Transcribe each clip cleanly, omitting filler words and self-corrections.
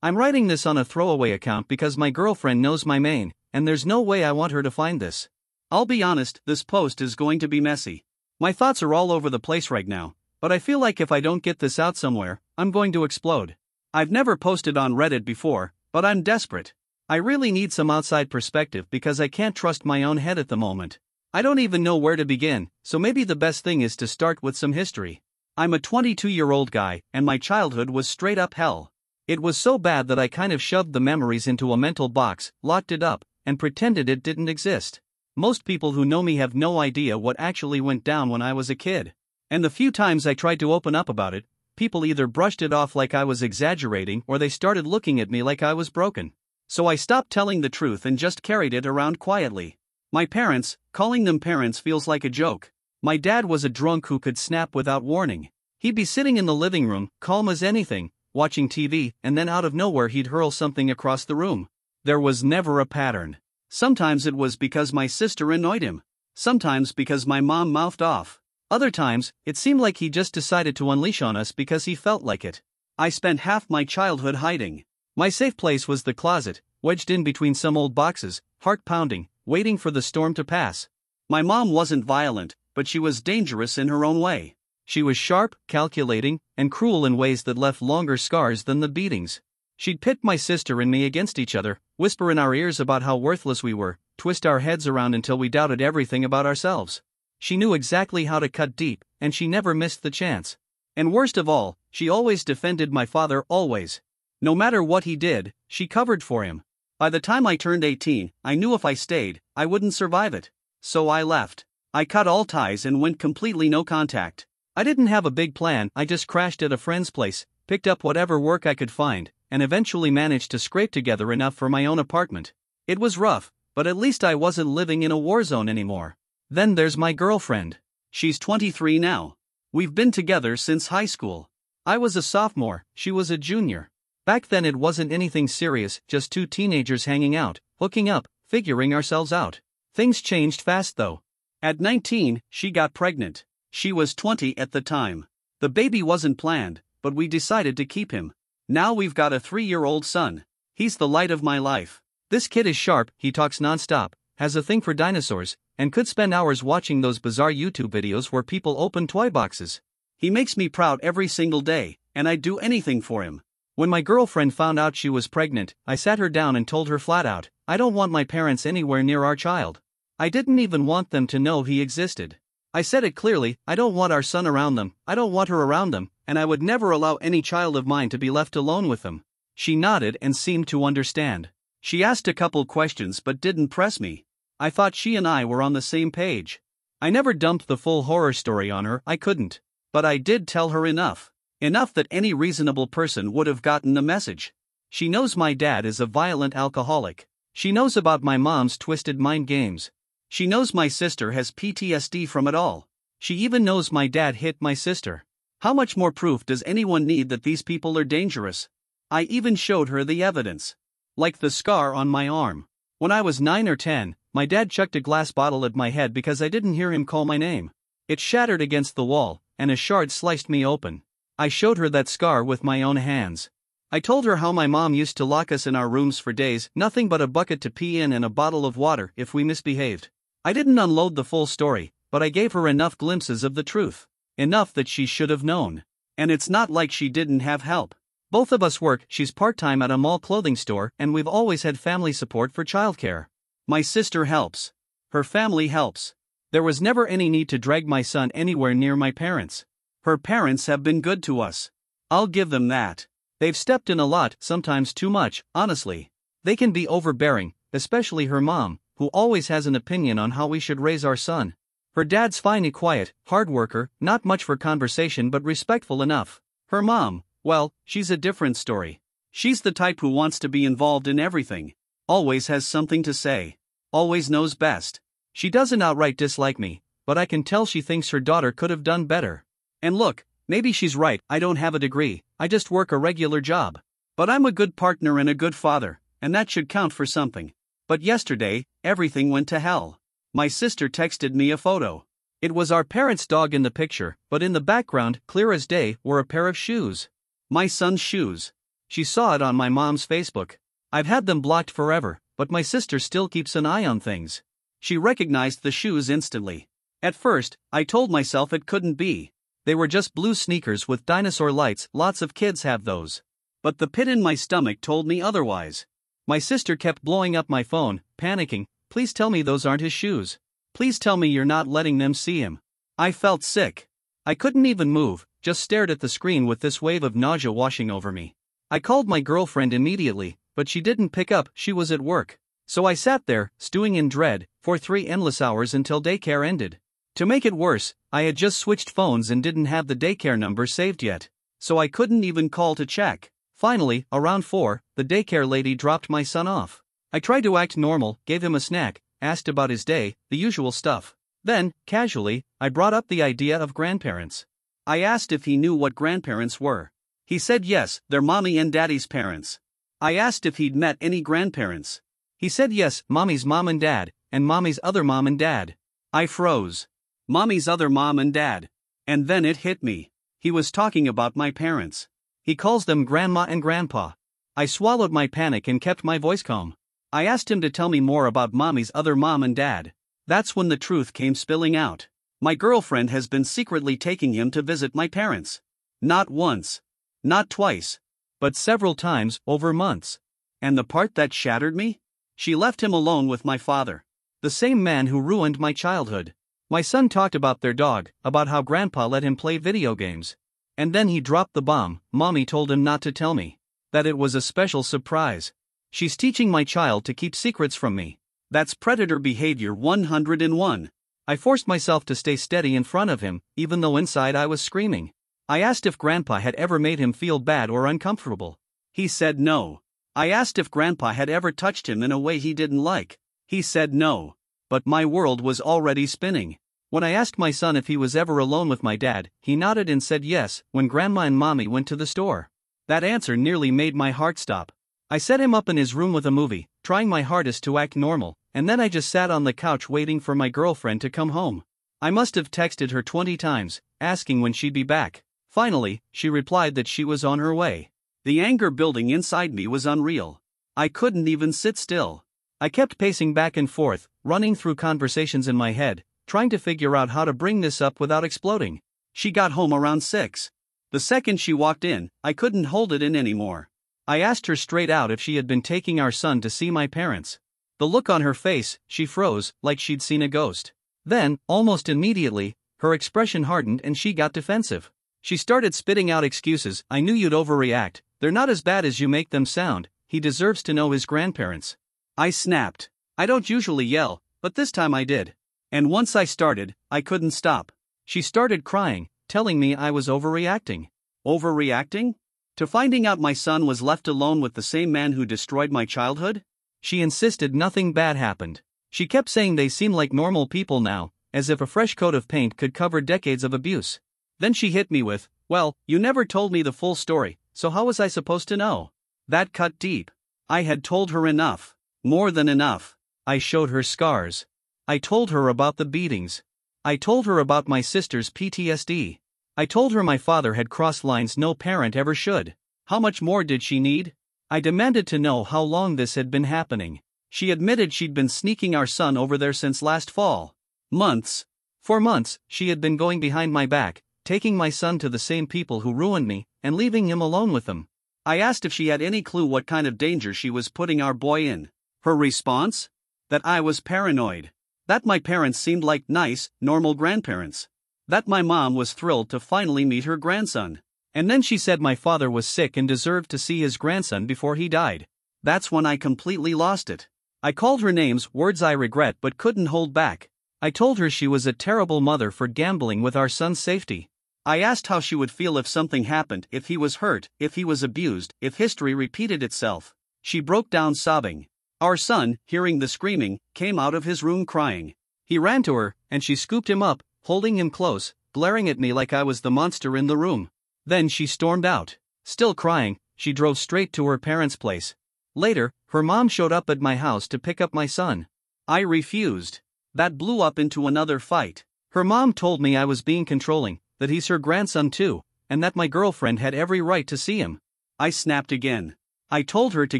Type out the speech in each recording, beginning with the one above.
I'm writing this on a throwaway account because my girlfriend knows my main, and there's no way I want her to find this. I'll be honest, this post is going to be messy. My thoughts are all over the place right now, but I feel like if I don't get this out somewhere, I'm going to explode. I've never posted on Reddit before, but I'm desperate. I really need some outside perspective because I can't trust my own head at the moment. I don't even know where to begin, so maybe the best thing is to start with some history. I'm a 22-year-old guy, and my childhood was straight up hell. It was so bad that I kind of shoved the memories into a mental box, locked it up, and pretended it didn't exist. Most people who know me have no idea what actually went down when I was a kid. And the few times I tried to open up about it, people either brushed it off like I was exaggerating or they started looking at me like I was broken. So I stopped telling the truth and just carried it around quietly. My parents, calling them parents feels like a joke. My dad was a drunk who could snap without warning. He'd be sitting in the living room, calm as anything, watching TV, and then out of nowhere he'd hurl something across the room. There was never a pattern. Sometimes it was because my sister annoyed him. Sometimes because my mom mouthed off. Other times, it seemed like he just decided to unleash on us because he felt like it. I spent half my childhood hiding. My safe place was the closet, wedged in between some old boxes, heart pounding, waiting for the storm to pass. My mom wasn't violent, but she was dangerous in her own way. She was sharp, calculating, and cruel in ways that left longer scars than the beatings. She'd pit my sister and me against each other, whisper in our ears about how worthless we were, twist our heads around until we doubted everything about ourselves. She knew exactly how to cut deep, and she never missed the chance. And worst of all, she always defended my father, always. No matter what he did, she covered for him. By the time I turned 18, I knew if I stayed, I wouldn't survive it. So I left. I cut all ties and went completely no contact. I didn't have a big plan, I just crashed at a friend's place, picked up whatever work I could find, and eventually managed to scrape together enough for my own apartment. It was rough, but at least I wasn't living in a war zone anymore. Then there's my girlfriend. She's 23 now. We've been together since high school. I was a sophomore, she was a junior. Back then it wasn't anything serious, just two teenagers hanging out, hooking up, figuring ourselves out. Things changed fast though. At 19, she got pregnant. She was 20 at the time. The baby wasn't planned, but we decided to keep him. Now we've got a 3-year-old son. He's the light of my life. This kid is sharp, he talks nonstop, has a thing for dinosaurs, and could spend hours watching those bizarre YouTube videos where people open toy boxes. He makes me proud every single day, and I'd do anything for him. When my girlfriend found out she was pregnant, I sat her down and told her flat out, I don't want my parents anywhere near our child. I didn't even want them to know he existed. I said it clearly, I don't want our son around them, I don't want her around them, and I would never allow any child of mine to be left alone with them. She nodded and seemed to understand. She asked a couple questions but didn't press me. I thought she and I were on the same page. I never dumped the full horror story on her, I couldn't. But I did tell her enough. Enough that any reasonable person would have gotten the message. She knows my dad is a violent alcoholic. She knows about my mom's twisted mind games. She knows my sister has PTSD from it all. She even knows my dad hit my sister. How much more proof does anyone need that these people are dangerous? I even showed her the evidence. Like the scar on my arm. When I was 9 or 10, my dad chucked a glass bottle at my head because I didn't hear him call my name. It shattered against the wall, and a shard sliced me open. I showed her that scar with my own hands. I told her how my mom used to lock us in our rooms for days, nothing but a bucket to pee in and a bottle of water if we misbehaved. I didn't unload the full story, but I gave her enough glimpses of the truth. Enough that she should have known. And it's not like she didn't have help. Both of us work, she's part-time at a mall clothing store, and we've always had family support for childcare. My sister helps. Her family helps. There was never any need to drag my son anywhere near my parents. Her parents have been good to us. I'll give them that. They've stepped in a lot, sometimes too much, honestly. They can be overbearing, especially her mom, who always has an opinion on how we should raise our son. Her dad's fine and quiet, hard worker, not much for conversation but respectful enough. Her mom, well, she's a different story. She's the type who wants to be involved in everything. Always has something to say. Always knows best. She doesn't outright dislike me, but I can tell she thinks her daughter could have done better. And look, maybe she's right, I don't have a degree, I just work a regular job. But I'm a good partner and a good father, and that should count for something. But yesterday, everything went to hell. My sister texted me a photo. It was our parents' dog in the picture, but in the background, clear as day, were a pair of shoes. My son's shoes. She saw it on my mom's Facebook. I've had them blocked forever, but my sister still keeps an eye on things. She recognized the shoes instantly. At first, I told myself it couldn't be. They were just blue sneakers with dinosaur lights, lots of kids have those. But the pit in my stomach told me otherwise. My sister kept blowing up my phone, panicking, "Please tell me those aren't his shoes. Please tell me you're not letting them see him." I felt sick. I couldn't even move, just stared at the screen with this wave of nausea washing over me. I called my girlfriend immediately, but she didn't pick up, she was at work. So I sat there, stewing in dread, for 3 endless hours until daycare ended. To make it worse, I had just switched phones and didn't have the daycare number saved yet. So I couldn't even call to check. Finally, around 4, the daycare lady dropped my son off. I tried to act normal, gave him a snack, asked about his day, the usual stuff. Then, casually, I brought up the idea of grandparents. I asked if he knew what grandparents were. He said yes, they're mommy and daddy's parents. I asked if he'd met any grandparents. He said yes, mommy's mom and dad, and mommy's other mom and dad. I froze. Mommy's other mom and dad. And then it hit me. He was talking about my parents. He calls them grandma and grandpa. I swallowed my panic and kept my voice calm. I asked him to tell me more about mommy's other mom and dad. That's when the truth came spilling out. My girlfriend has been secretly taking him to visit my parents. Not once. Not twice. But several times, over months. And the part that shattered me? She left him alone with my father. The same man who ruined my childhood. My son talked about their dog, about how grandpa let him play video games. And then he dropped the bomb. Mommy told him not to tell me. That it was a special surprise. She's teaching my child to keep secrets from me. That's predator behavior 101. I forced myself to stay steady in front of him, even though inside I was screaming. I asked if grandpa had ever made him feel bad or uncomfortable. He said no. I asked if grandpa had ever touched him in a way he didn't like. He said no. But my world was already spinning. When I asked my son if he was ever alone with my dad, he nodded and said yes, when grandma and mommy went to the store. That answer nearly made my heart stop. I set him up in his room with a movie, trying my hardest to act normal, and then I just sat on the couch waiting for my girlfriend to come home. I must have texted her 20 times, asking when she'd be back. Finally, she replied that she was on her way. The anger building inside me was unreal. I couldn't even sit still. I kept pacing back and forth, running through conversations in my head, trying to figure out how to bring this up without exploding. She got home around 6. The second she walked in, I couldn't hold it in anymore. I asked her straight out if she had been taking our son to see my parents. The look on her face, she froze, like she'd seen a ghost. Then, almost immediately, her expression hardened and she got defensive. She started spitting out excuses. "I knew you'd overreact. They're not as bad as you make them sound. He deserves to know his grandparents." I snapped. I don't usually yell, but this time I did. And once I started, I couldn't stop. She started crying, telling me I was overreacting. Overreacting? To finding out my son was left alone with the same man who destroyed my childhood? She insisted nothing bad happened. She kept saying they seem like normal people now, as if a fresh coat of paint could cover decades of abuse. Then she hit me with, "Well, you never told me the full story, so how was I supposed to know?" That cut deep. I had told her enough. More than enough. I showed her scars. I told her about the beatings. I told her about my sister's PTSD. I told her my father had crossed lines no parent ever should. How much more did she need? I demanded to know how long this had been happening. She admitted she'd been sneaking our son over there since last fall. Months. For months, she had been going behind my back, taking my son to the same people who ruined me, and leaving him alone with them. I asked if she had any clue what kind of danger she was putting our boy in. Her response? That I was paranoid. That my parents seemed like nice, normal grandparents. That my mom was thrilled to finally meet her grandson. And then she said my father was sick and deserved to see his grandson before he died. That's when I completely lost it. I called her names, words I regret but couldn't hold back. I told her she was a terrible mother for gambling with our son's safety. I asked how she would feel if something happened, if he was hurt, if he was abused, if history repeated itself. She broke down sobbing. Our son, hearing the screaming, came out of his room crying. He ran to her, and she scooped him up, holding him close, glaring at me like I was the monster in the room. Then she stormed out. Still crying, she drove straight to her parents' place. Later, her mom showed up at my house to pick up my son. I refused. That blew up into another fight. Her mom told me I was being controlling, that he's her grandson too, and that my girlfriend had every right to see him. I snapped again. I told her to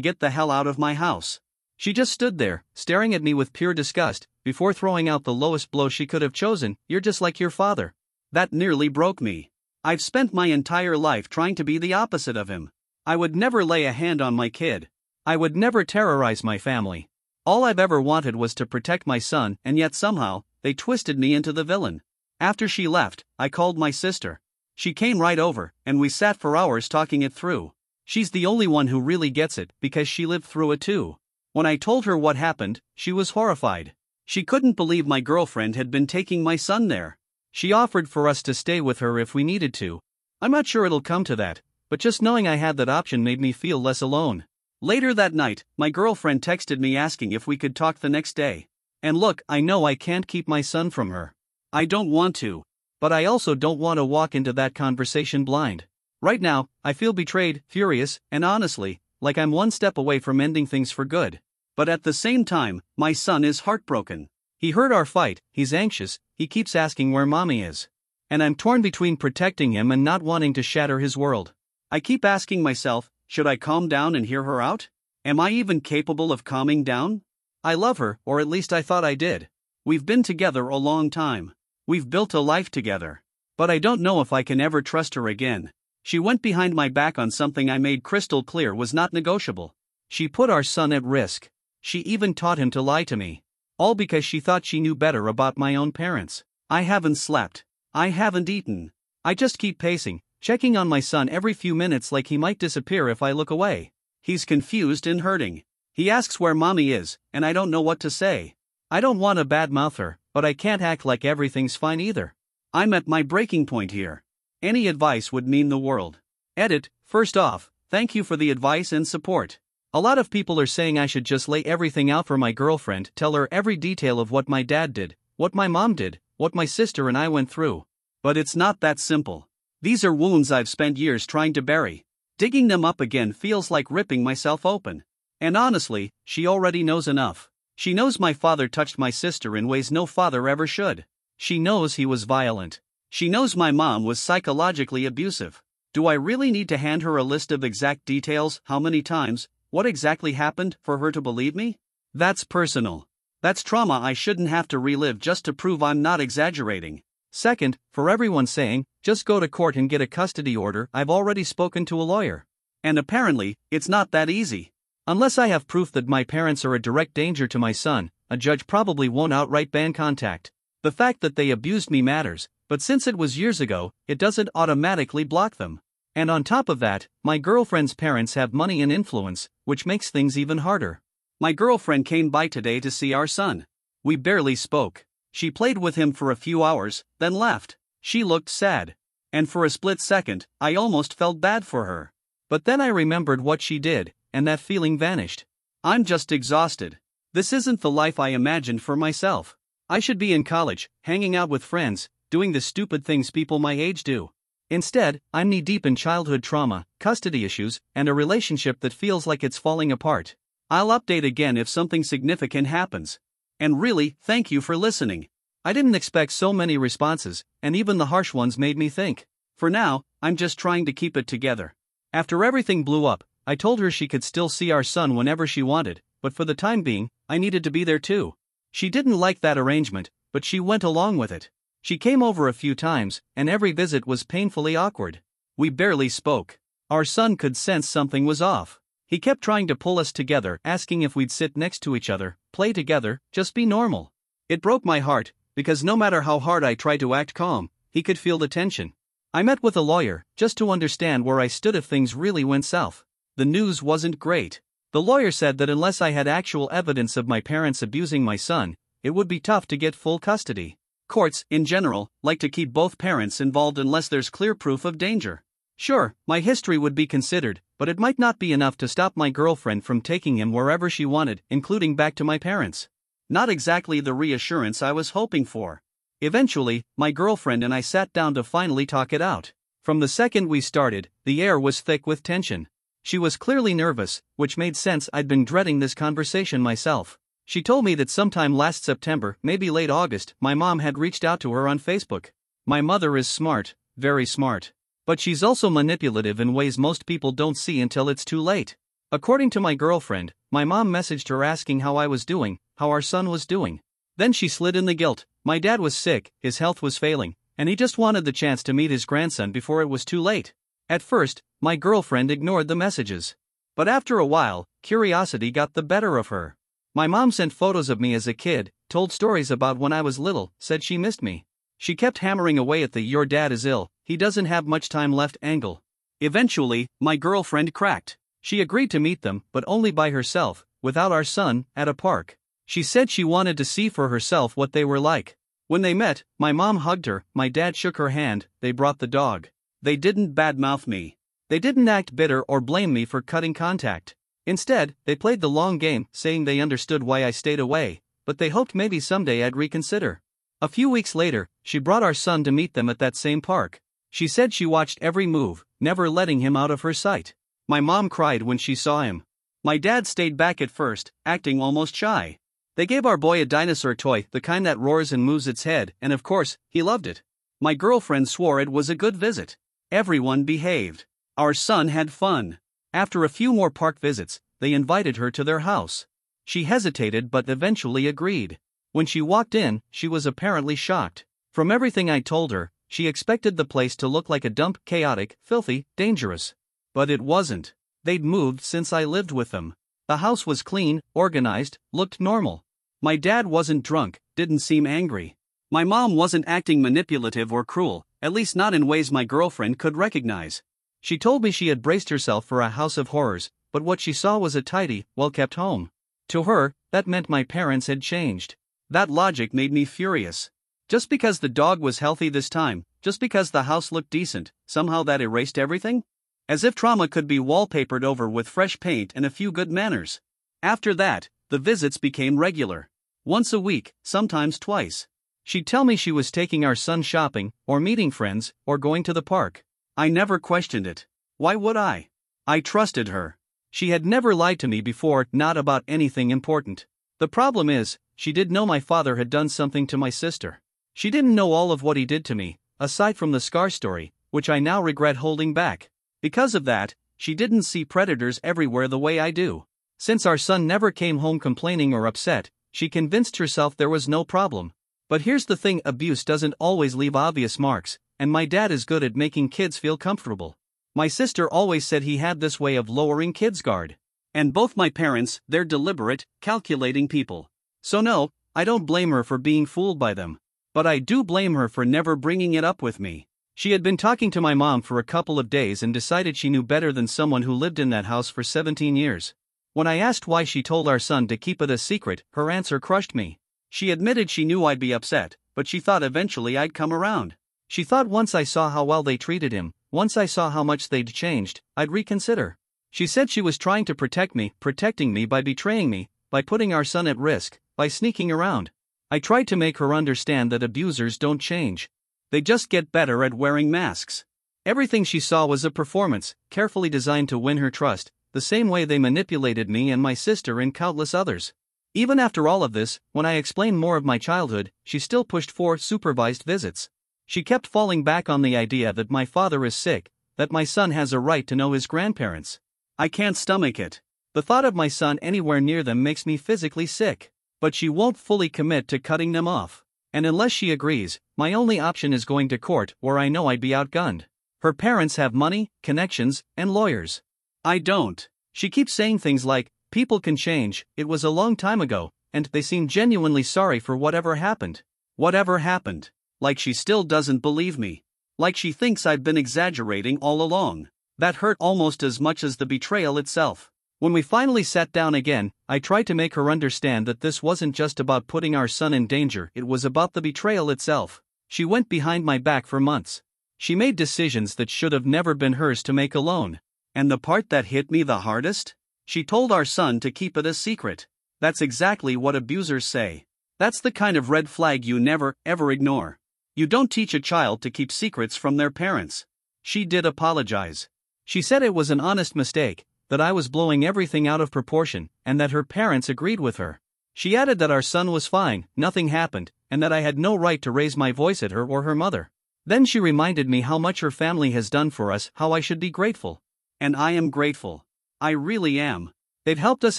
get the hell out of my house. She just stood there, staring at me with pure disgust, before throwing out the lowest blow she could have chosen: "You're just like your father." That nearly broke me. I've spent my entire life trying to be the opposite of him. I would never lay a hand on my kid. I would never terrorize my family. All I've ever wanted was to protect my son, and yet somehow, they twisted me into the villain. After she left, I called my sister. She came right over, and we sat for hours talking it through. She's the only one who really gets it, because she lived through it too. When I told her what happened, she was horrified. She couldn't believe my girlfriend had been taking my son there. She offered for us to stay with her if we needed to. I'm not sure it'll come to that, but just knowing I had that option made me feel less alone. Later that night, my girlfriend texted me asking if we could talk the next day. And look, I know I can't keep my son from her. I don't want to. But I also don't want to walk into that conversation blind. Right now, I feel betrayed, furious, and honestly, like I'm one step away from ending things for good. But at the same time, my son is heartbroken. He heard our fight, he's anxious, he keeps asking where mommy is. And I'm torn between protecting him and not wanting to shatter his world. I keep asking myself, should I calm down and hear her out? Am I even capable of calming down? I love her, or at least I thought I did. We've been together a long time. We've built a life together. But I don't know if I can ever trust her again. She went behind my back on something I made crystal clear was not negotiable. She put our son at risk. She even taught him to lie to me. All because she thought she knew better about my own parents. I haven't slept. I haven't eaten. I just keep pacing, checking on my son every few minutes like he might disappear if I look away. He's confused and hurting. He asks where mommy is, and I don't know what to say. I don't want to badmouth her, but I can't act like everything's fine either. I'm at my breaking point here. Any advice would mean the world. Edit, first off, thank you for the advice and support. A lot of people are saying I should just lay everything out for my girlfriend, tell her every detail of what my dad did, what my mom did, what my sister and I went through. But it's not that simple. These are wounds I've spent years trying to bury. Digging them up again feels like ripping myself open. And honestly, she already knows enough. She knows my father touched my sister in ways no father ever should. She knows he was violent. She knows my mom was psychologically abusive. Do I really need to hand her a list of exact details, how many times, what exactly happened, for her to believe me? That's personal. That's trauma I shouldn't have to relive just to prove I'm not exaggerating. Second, for everyone saying, just go to court and get a custody order, I've already spoken to a lawyer. And apparently, it's not that easy. Unless I have proof that my parents are a direct danger to my son, a judge probably won't outright ban contact. The fact that they abused me matters, but since it was years ago, it doesn't automatically block them. And on top of that, my girlfriend's parents have money and influence, which makes things even harder. My girlfriend came by today to see our son. We barely spoke. She played with him for a few hours, then left. She looked sad. And for a split second, I almost felt bad for her. But then I remembered what she did, and that feeling vanished. I'm just exhausted. This isn't the life I imagined for myself. I should be in college, hanging out with friends, doing the stupid things people my age do. Instead, I'm knee-deep in childhood trauma, custody issues, and a relationship that feels like it's falling apart. I'll update again if something significant happens. And really, thank you for listening. I didn't expect so many responses, and even the harsh ones made me think. For now, I'm just trying to keep it together. After everything blew up, I told her she could still see our son whenever she wanted, but for the time being, I needed to be there too. She didn't like that arrangement, but she went along with it. She came over a few times, and every visit was painfully awkward. We barely spoke. Our son could sense something was off. He kept trying to pull us together, asking if we'd sit next to each other, play together, just be normal. It broke my heart, because no matter how hard I tried to act calm, he could feel the tension. I met with a lawyer, just to understand where I stood if things really went south. The news wasn't great. The lawyer said that unless I had actual evidence of my parents abusing my son, it would be tough to get full custody. Courts, in general, like to keep both parents involved unless there's clear proof of danger. Sure, my history would be considered, but it might not be enough to stop my girlfriend from taking him wherever she wanted, including back to my parents. Not exactly the reassurance I was hoping for. Eventually, my girlfriend and I sat down to finally talk it out. From the second we started, the air was thick with tension. She was clearly nervous, which made sense. I'd been dreading this conversation myself. She told me that sometime last September, maybe late August, my mom had reached out to her on Facebook. My mother is smart, very smart. But she's also manipulative in ways most people don't see until it's too late. According to my girlfriend, my mom messaged her asking how I was doing, how our son was doing. Then she slid in the guilt. My dad was sick, his health was failing, and he just wanted the chance to meet his grandson before it was too late. At first, my girlfriend ignored the messages. But after a while, curiosity got the better of her. My mom sent photos of me as a kid, told stories about when I was little, said she missed me. She kept hammering away at the "your dad is ill, he doesn't have much time left" angle. Eventually, my girlfriend cracked. She agreed to meet them, but only by herself, without our son, at a park. She said she wanted to see for herself what they were like. When they met, my mom hugged her, my dad shook her hand, they brought the dog. They didn't badmouth me. They didn't act bitter or blame me for cutting contact. Instead, they played the long game, saying they understood why I stayed away, but they hoped maybe someday I'd reconsider. A few weeks later, she brought our son to meet them at that same park. She said she watched every move, never letting him out of her sight. My mom cried when she saw him. My dad stayed back at first, acting almost shy. They gave our boy a dinosaur toy, the kind that roars and moves its head, and of course, he loved it. My girlfriend swore it was a good visit. Everyone behaved. Our son had fun. After a few more park visits, they invited her to their house. She hesitated but eventually agreed. When she walked in, she was apparently shocked. From everything I told her, she expected the place to look like a dump, chaotic, filthy, dangerous. But it wasn't. They'd moved since I lived with them. The house was clean, organized, looked normal. My dad wasn't drunk, didn't seem angry. My mom wasn't acting manipulative or cruel, at least not in ways my girlfriend could recognize. She told me she had braced herself for a house of horrors, but what she saw was a tidy, well-kept home. To her, that meant my parents had changed. That logic made me furious. Just because the dog was healthy this time, just because the house looked decent, somehow that erased everything? As if trauma could be wallpapered over with fresh paint and a few good manners. After that, the visits became regular. Once a week, sometimes twice. She'd tell me she was taking our son shopping, or meeting friends, or going to the park. I never questioned it. Why would I? I trusted her. She had never lied to me before, not about anything important. The problem is, she did know my father had done something to my sister. She didn't know all of what he did to me, aside from the scar story, which I now regret holding back. Because of that, she didn't see predators everywhere the way I do. Since our son never came home complaining or upset, she convinced herself there was no problem. But here's the thing, abuse doesn't always leave obvious marks, and my dad is good at making kids feel comfortable. My sister always said he had this way of lowering kids' guard. And both my parents, they're deliberate, calculating people. So no, I don't blame her for being fooled by them. But I do blame her for never bringing it up with me. She had been talking to my mom for a couple of days and decided she knew better than someone who lived in that house for 17 years. When I asked why she told our son to keep it a secret, her answer crushed me. She admitted she knew I'd be upset, but she thought eventually I'd come around. She thought once I saw how well they treated him, once I saw how much they'd changed, I'd reconsider. She said she was trying to protect me, protecting me by betraying me, by putting our son at risk, by sneaking around. I tried to make her understand that abusers don't change. They just get better at wearing masks. Everything she saw was a performance, carefully designed to win her trust, the same way they manipulated me and my sister and countless others. Even after all of this, when I explained more of my childhood, she still pushed for supervised visits. She kept falling back on the idea that my father is sick, that my son has a right to know his grandparents. I can't stomach it. The thought of my son anywhere near them makes me physically sick. But she won't fully commit to cutting them off. And unless she agrees, my only option is going to court, where I know I'd be outgunned. Her parents have money, connections, and lawyers. I don't. She keeps saying things like, people can change, it was a long time ago, and they seem genuinely sorry for whatever happened. Whatever happened. Like she still doesn't believe me. Like she thinks I've been exaggerating all along. That hurt almost as much as the betrayal itself. When we finally sat down again, I tried to make her understand that this wasn't just about putting our son in danger, it was about the betrayal itself. She went behind my back for months. She made decisions that should have never been hers to make alone. And the part that hit me the hardest? She told our son to keep it a secret. That's exactly what abusers say. That's the kind of red flag you never, ever ignore. You don't teach a child to keep secrets from their parents. She did apologize. She said it was an honest mistake, that I was blowing everything out of proportion, and that her parents agreed with her. She added that our son was fine, nothing happened, and that I had no right to raise my voice at her or her mother. Then she reminded me how much her family has done for us, how I should be grateful. And I am grateful. I really am. They've helped us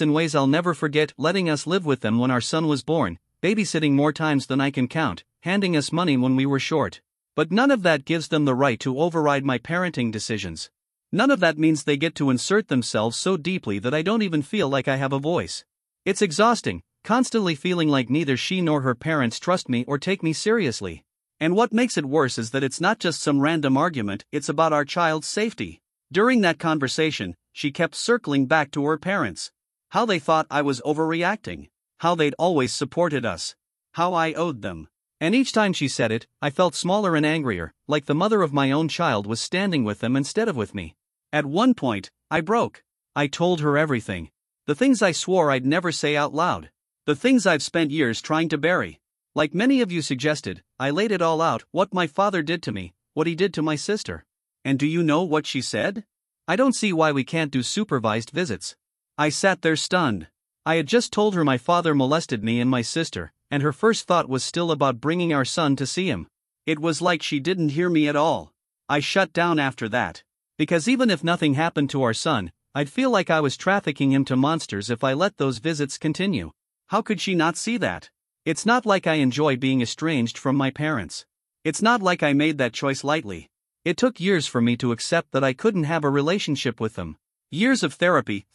in ways I'll never forget, letting us live with them when our son was born, babysitting more times than I can count, handing us money when we were short. But none of that gives them the right to override my parenting decisions. None of that means they get to insert themselves so deeply that I don't even feel like I have a voice. It's exhausting, constantly feeling like neither she nor her parents trust me or take me seriously. And what makes it worse is that it's not just some random argument, it's about our child's safety. During that conversation, she kept circling back to her parents. How they thought I was overreacting. How they'd always supported us. How I owed them. And each time she said it, I felt smaller and angrier, like the mother of my own child was standing with them instead of with me. At one point, I broke. I told her everything. The things I swore I'd never say out loud. The things I've spent years trying to bury. Like many of you suggested, I laid it all out, what my father did to me, what he did to my sister. And do you know what she said? I don't see why we can't do supervised visits. I sat there stunned. I had just told her my father molested me and my sister, and her first thought was still about bringing our son to see him. It was like she didn't hear me at all. I shut down after that. Because even if nothing happened to our son, I'd feel like I was trafficking him to monsters if I let those visits continue. How could she not see that? It's not like I enjoy being estranged from my parents. It's not like I made that choice lightly. It took years for me to accept that I couldn't have a relationship with them. Years of therapy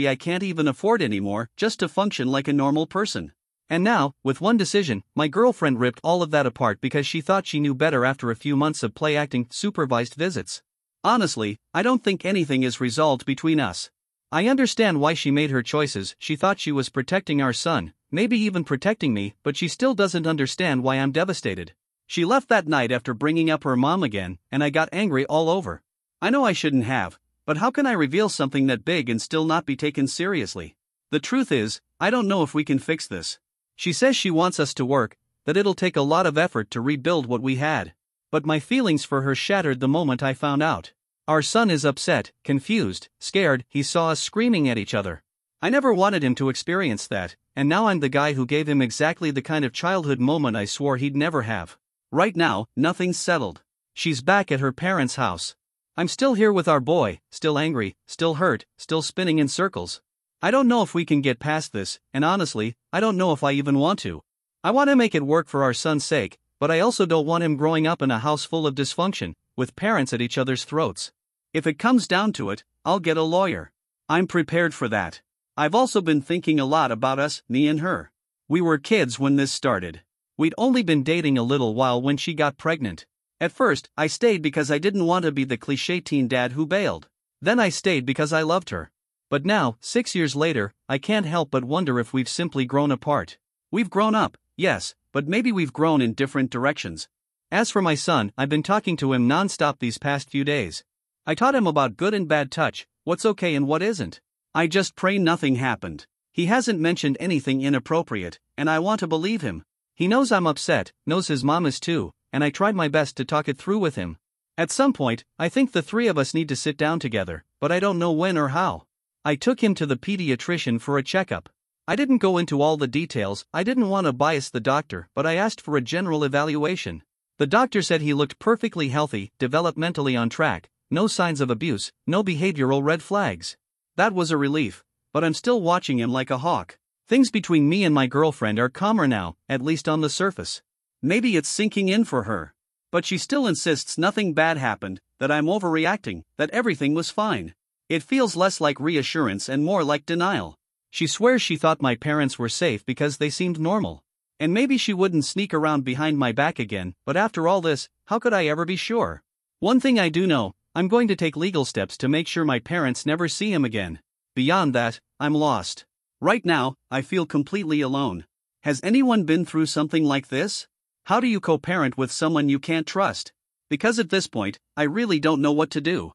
I can't even afford anymore, just to function like a normal person. And now, with one decision, my girlfriend ripped all of that apart because she thought she knew better after a few months of play acting supervised visits. Honestly, I don't think anything is resolved between us. I understand why she made her choices. She thought she was protecting our son, maybe even protecting me, but she still doesn't understand why I'm devastated. She left that night after bringing up her mom again, and I got angry all over. I know I shouldn't have, but how can I reveal something that big and still not be taken seriously? The truth is, I don't know if we can fix this. She says she wants us to work, that it'll take a lot of effort to rebuild what we had. But my feelings for her shattered the moment I found out. Our son is upset, confused, scared. He saw us screaming at each other. I never wanted him to experience that, and now I'm the guy who gave him exactly the kind of childhood moment I swore he'd never have. Right now, nothing's settled. She's back at her parents' house. I'm still here with our boy, still angry, still hurt, still spinning in circles. I don't know if we can get past this, and honestly, I don't know if I even want to. I want to make it work for our son's sake, but I also don't want him growing up in a house full of dysfunction, with parents at each other's throats. If it comes down to it, I'll get a lawyer. I'm prepared for that. I've also been thinking a lot about us, me and her. We were kids when this started. We'd only been dating a little while when she got pregnant. At first, I stayed because I didn't want to be the cliché teen dad who bailed. Then I stayed because I loved her. But now, 6 years later, I can't help but wonder if we've simply grown apart. We've grown up, yes, but maybe we've grown in different directions. As for my son, I've been talking to him nonstop these past few days. I taught him about good and bad touch, what's okay and what isn't. I just pray nothing happened. He hasn't mentioned anything inappropriate, and I want to believe him. He knows I'm upset, knows his mom is too, and I tried my best to talk it through with him. At some point, I think the three of us need to sit down together, but I don't know when or how. I took him to the pediatrician for a checkup. I didn't go into all the details, I didn't want to bias the doctor, but I asked for a general evaluation. The doctor said he looked perfectly healthy, developmentally on track, no signs of abuse, no behavioral red flags. That was a relief, but I'm still watching him like a hawk. Things between me and my girlfriend are calmer now, at least on the surface. Maybe it's sinking in for her. But she still insists nothing bad happened, that I'm overreacting, that everything was fine. It feels less like reassurance and more like denial. She swears she thought my parents were safe because they seemed normal. And maybe she wouldn't sneak around behind my back again, but after all this, how could I ever be sure? One thing I do know, I'm going to take legal steps to make sure my parents never see him again. Beyond that, I'm lost. Right now, I feel completely alone. Has anyone been through something like this? How do you co-parent with someone you can't trust? Because at this point, I really don't know what to do.